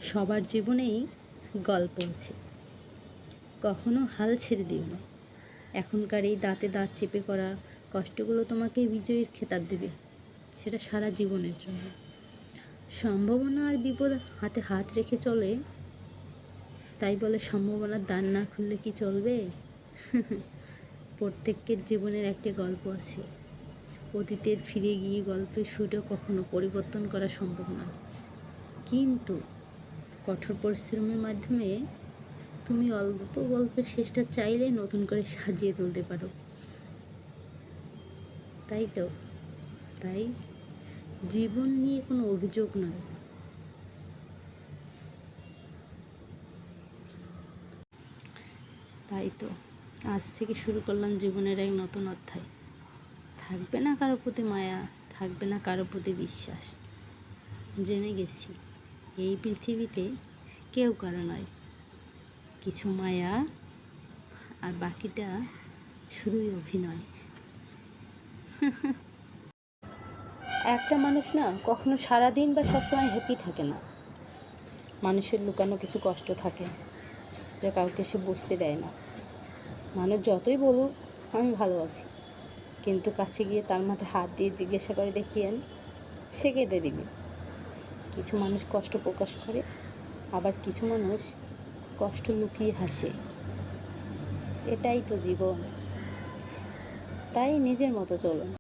সবার জীবনেই গল্প আছে। কখনো হাল ছেড়ে দিও না। এখনকার এই দাঁতে দাঁত চেপে করা কষ্টগুলো তোমাকে বিজয়ীর খেতাব দেবে, সেটা সারা জীবনের জন্য। সম্ভাবনা আর বিপদ হাতে হাত রেখে চলে, তাই বলে সম্ভাবনার দ্বার না খুললে কি চলবে? প্রত্যেকের জীবনের একটি গল্প আছে। অতীতের ফিরে গিয়ে গল্পের সুরও কখনো পরিবর্তন করা সম্ভব নয়, কিন্তু কঠোর পরিশ্রমের মাধ্যমে তুমি অল্প গল্পের শেষটা চাইলে নতুন করে সাজিয়ে তুলতে পারো। তাই জীবন নিয়ে কোনো অভিযোগ নয়, আজ থেকে শুরু করলাম জীবনের এক নতুন অধ্যায়। থাকবে না কারো প্রতি মায়া, থাকবে না কারো প্রতি বিশ্বাস। জেনে গেছি এই পৃথিবীতে কেউ কারো নয়, কিছু মায়া আর বাকিটা শুধুই অভিনয়। একটা মানুষ না কখনো সারাদিন বা সবসময় হ্যাপি থাকে না। মানুষের লুকানো কিছু কষ্ট থাকে, যা কাউকে সে বুঝতে দেয় না। মানুষ যতই বলুক আমি ভালো আছি, কিন্তু কাছে গিয়ে তার মাথায় হাত দিয়ে জিজ্ঞাসা করে দেখিয়েন, সে কেঁদে দিবে। কিছু মানুষ কষ্ট প্রকাশ করে, আবার কিছু মানুষ কষ্ট লুকিয়ে হাসে। এটাই তো জীবন। তাই নিজের মতো চলুন।